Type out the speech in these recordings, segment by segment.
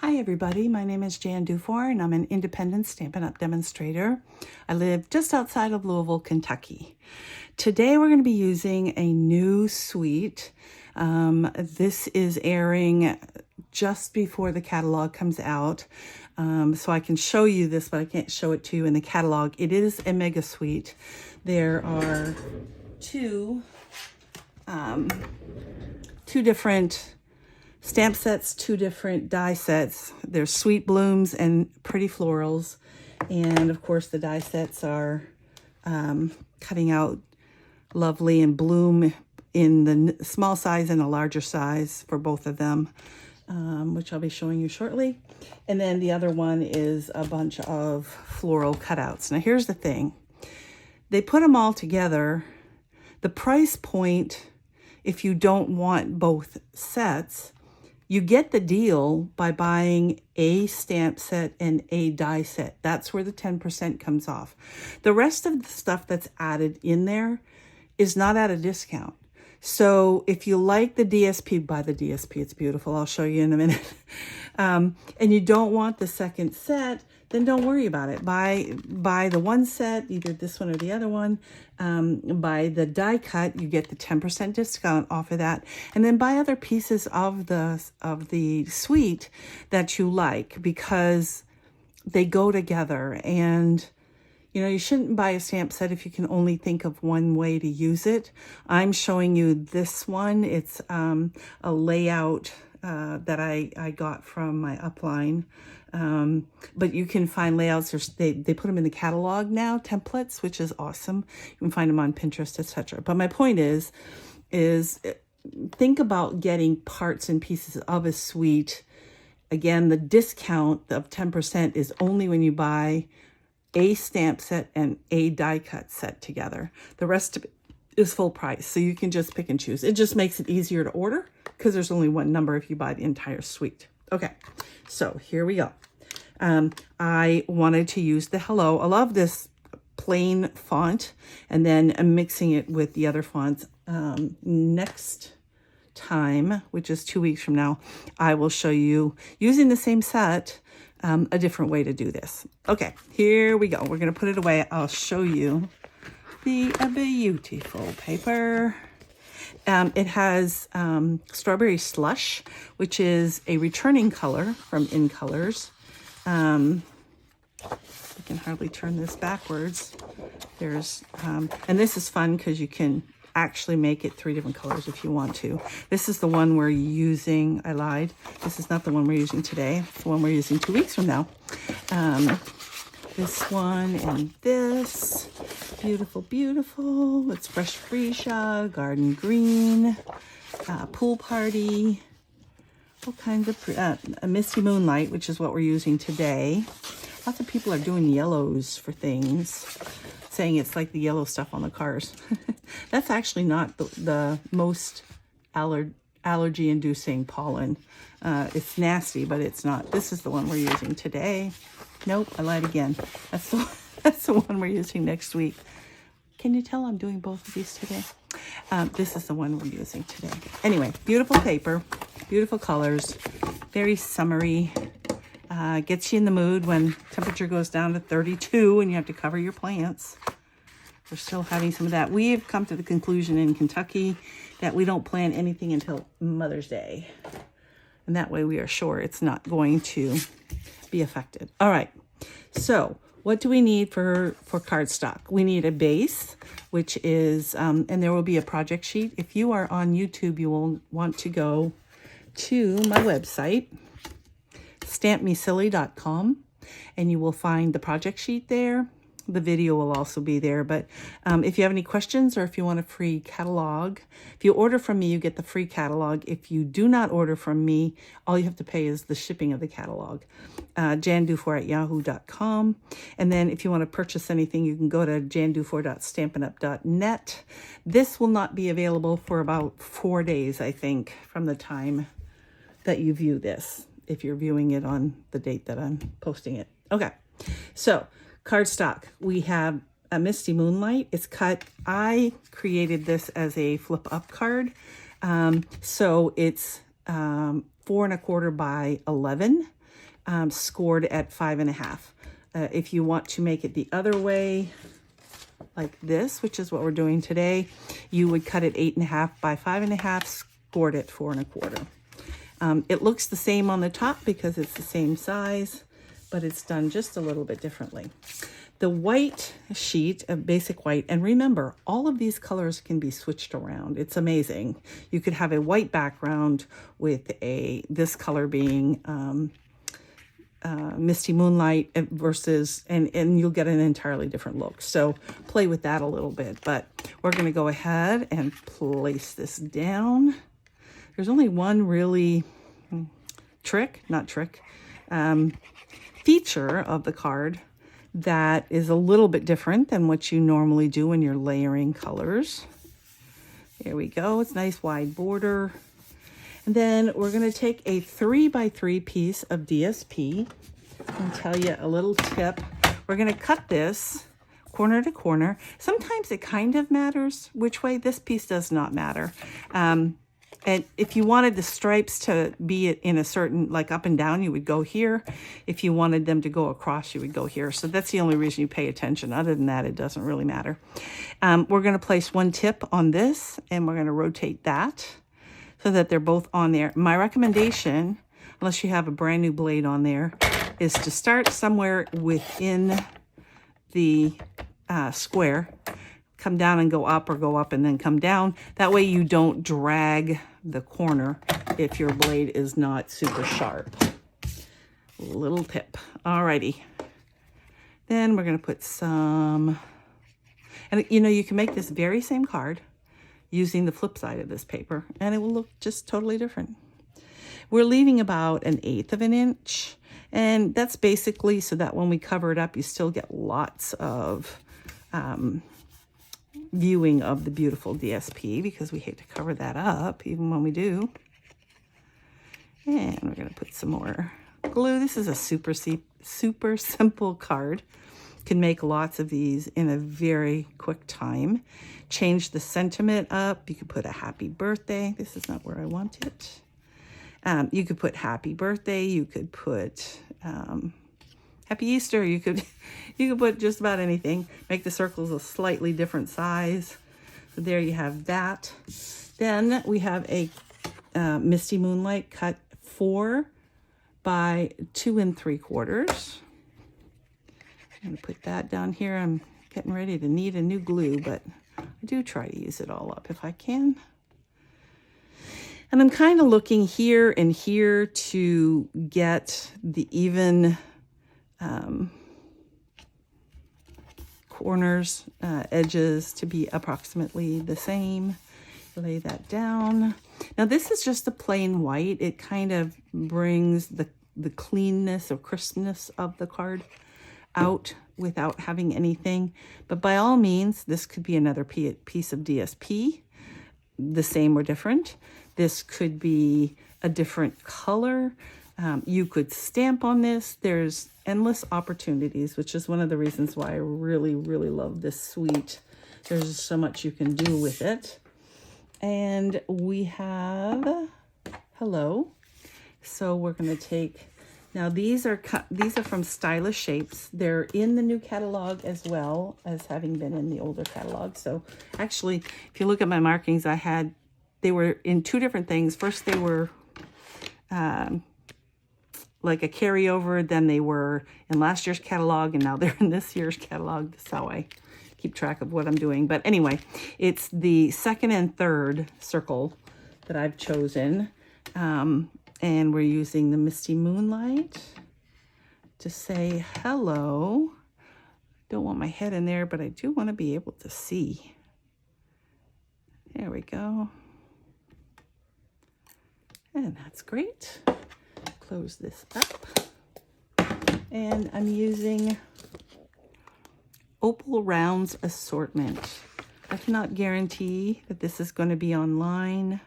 Hi everybody, my name is Jan Dufour and I'm an independent Stampin' Up! Demonstrator. I live just outside of Louisville, Kentucky. Today we're going to be using a new suite. This is airing just before the catalog comes out. So I can show you this, but I can't show it to you in the catalog. It is a mega suite. There are two different stamp sets, two different die sets. There's Sweet Blooms and Pretty Florals. And of course the die sets are cutting out Lovely and Bloom in the small size and a larger size for both of them, which I'll be showing you shortly. And then the other one is a bunch of floral cutouts. Now here's the thing. They put them all together. The price point, if you don't want both sets, you get the deal by buying a stamp set and a die set. That's where the 10% comes off. The rest of the stuff that's added in there is not at a discount. So if you like the DSP, buy the DSP. It's beautiful. I'll show you in a minute. And you don't want the second set, then don't worry about it. Buy the one set, either this one or the other one. Buy the die cut, you get the 10% discount off of that. And then buy other pieces of the suite that you like, because they go together. And you know, you shouldn't buy a stamp set if you can only think of one way to use it. I'm showing you this one. It's a layout that I got from my upline. But you can find layouts. They put them in the catalog now, templates, which is awesome. You can find them on Pinterest, etc. But my point is think about getting parts and pieces of a suite. Again, the discount of 10% is only when you buy a stamp set and a die cut set together. The rest of it is full price, so you can just pick and choose. It just makes it easier to order because there's only one number if you buy the entire suite. Okay, so here we go. I wanted to use the Hello. I love this plain font, and then I'm mixing it with the other fonts. Next time, which is 2 weeks from now, I will show you, using the same set, a different way to do this. Okay, here we go. We're going to put it away. I'll show you the beautiful paper. It has Strawberry Slush, which is a returning color from In Colors. I can hardly turn this backwards. There's, and this is fun because you can actually make it 3 different colors if you want to. This is the one we're using. I lied. This is not the one we're using today. It's the one we're using 2 weeks from now. This one and this. Beautiful, beautiful. It's Fresh Freesia, Garden Green, Pool Party, all kinds of, a Misty Moonlight, which is what we're using today. Lots of people are doing yellows for things, saying it's like the yellow stuff on the cars. That's actually not the most allergy-inducing pollen. It's nasty, but it's not. This is the one we're using today. Nope, I lied again. That's the one we're using next week. Can you tell I'm doing both of these today? This is the one we're using today. Anyway, beautiful paper, beautiful colors, very summery. Gets you in the mood when temperature goes down to 32 and you have to cover your plants. We're still having some of that. We have come to the conclusion in Kentucky that we don't plant anything until Mother's Day. And that way we are sure it's not going to be affected. All right, so what do we need for cardstock? We need a base, which is, and there will be a project sheet. If you are on YouTube, you will want to go to my website, stampmesilly.com, and you will find the project sheet there. The video will also be there, but if you have any questions or if you want a free catalog, if you order from me, you get the free catalog. If you do not order from me, all you have to pay is the shipping of the catalog. jandufour@yahoo.com. And then if you want to purchase anything, you can go to jandufour.stampinup.net. This will not be available for about 4 days, I think, from the time that you view this, if you're viewing it on the date that I'm posting it. Okay, so cardstock, we have a Misty Moonlight. It's cut. I created this as a flip up card. So it's 4¼ by 11, scored at 5½. If you want to make it the other way, like this, which is what we're doing today, you would cut it 8½ by 5½, scored at 4¼ It looks the same on the top because it's the same size, but it's done just a little bit differently. The white sheet of basic white, and remember, all of these colors can be switched around. It's amazing. You could have a white background with this color being Misty Moonlight versus, and you'll get an entirely different look. So play with that a little bit, but we're going to go ahead and place this down. There's only one really feature of the card that is a little bit different than what you normally do when you're layering colors. There we go. It's a nice wide border. And then we're going to take a 3 by 3 piece of DSP and tell you a little tip. We're going to cut this corner to corner. Sometimes it kind of matters which way. This piece does not matter. And if you wanted the stripes to be in a certain, like up and down, you would go here. If you wanted them to go across, you would go here. So that's the only reason you pay attention. Other than that, it doesn't really matter. We're going to place one tip on this, and we're going to rotate that so that they're both on there. My recommendation, unless you have a brand new blade on there, is to start somewhere within the square. Come down and go up, or go up and then come down. That way you don't drag the corner if your blade is not super sharp. Little tip. Alrighty. Then we're going to put some, and you know, you can make this very same card using the flip side of this paper, and it will look just totally different. We're leaving about 1/8 of an inch, and that's basically so that when we cover it up, you still get lots of viewing of the beautiful DSP, because we hate to cover that up even when we do. And we're going to put some more glue. This is a super simple card. Can make lots of these in a very quick time. Change the sentiment up. You could put a happy birthday. This is not where I want it. You could put happy birthday. You could put happy Easter. You could put just about anything. Make the circles a slightly different size. So there you have that. Then we have a Misty Moonlight cut 4 by 2 3/4. I'm going to put that down here. I'm getting ready to need a new glue, but I do try to use it all up if I can. And I'm kind of looking here and here to get the even corners, edges to be approximately the same. Lay that down. Now this is just a plain white. It kind of brings the cleanness or crispness of the card out without having anything. But by all means, this could be another piece of DSP, the same or different. This could be a different color. You could stamp on this. There's endless opportunities, which is one of the reasons why I really, really love this suite. There's so much you can do with it. And we have hello. So we're going to take, now these are from Stylish Shapes. They're in the new catalog as well as having been in the older catalog. So actually, if you look at my markings, they were in 2 different things. First, they were like a carryover. Then they were in last year's catalog, and now they're in this year's catalog. That's how I keep track of what I'm doing. But anyway, it's the 2nd and 3rd circle that I've chosen. And we're using the Misty Moonlight to say hello. Don't want my head in there, but I do want to be able to see. There we go. And that's great. Close this up. And I'm using Opal Rounds Assortment. I cannot guarantee that this is going to be online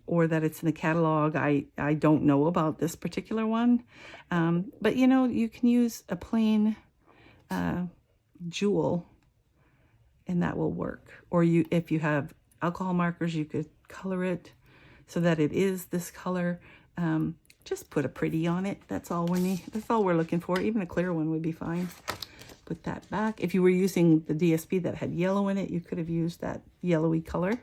or that it's in the catalog. I don't know about this particular one. But, you know, you can use a plain jewel and that will work. Or if you have alcohol markers, you could color it so that it is this color. Just put a pretty on it. That's all that's all we're looking for. Even a clear one would be fine. Put that back. If you were using the DSP that had yellow in it, you could have used that yellowy color.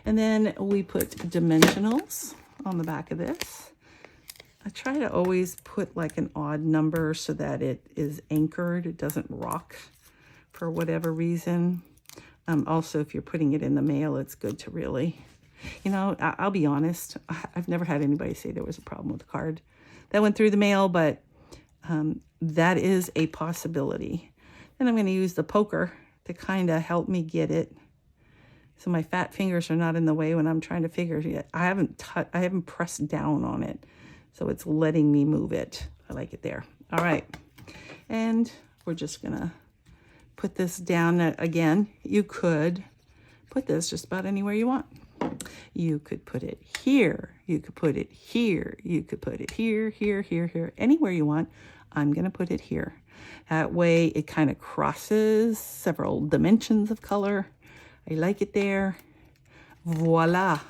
And then we put dimensionals on the back of this. I try to always put like an odd number so that it is anchored. It doesn't rock for whatever reason. Also, if you're putting it in the mail, it's good to really, I'll be honest. I've never had anybody say there was a problem with the card that went through the mail, but that is a possibility. Then I'm going to use the poker to kind of help me get it, so my fat fingers are not in the way when I'm trying to figure it. I haven't pressed down on it, so it's letting me move it. I like it there. All right, and we're just going to put this down. Again, you could put this just about anywhere you want. You could put it here. You could put it here. You could put it here, here, here, here. Anywhere you want. I'm going to put it here. That way it kind of crosses several dimensions of color. I like it there. Voila.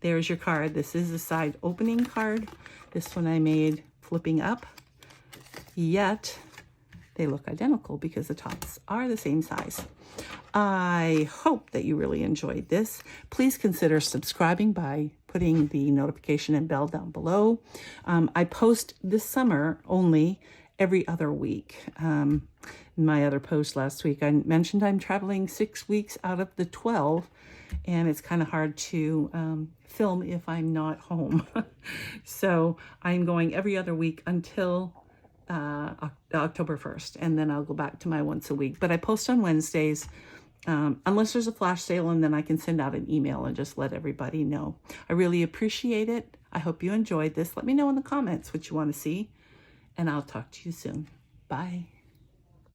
There's your card. This is the side opening card. This one I made flipping up. Yet they look identical because the tops are the same size. I hope that you really enjoyed this. Please consider subscribing by putting the notification and bell down below. I post this summer only every other week. In my other post last week, I mentioned I'm traveling 6 weeks out of the 12, and it's kind of hard to film if I'm not home. So I'm going every other week until October 1st, and then I'll go back to my once a week. But I post on Wednesdays, unless there's a flash sale, and then I can send out an email and just let everybody know. I really appreciate it. I hope you enjoyed this. Let me know in the comments what you want to see, and I'll talk to you soon. Bye.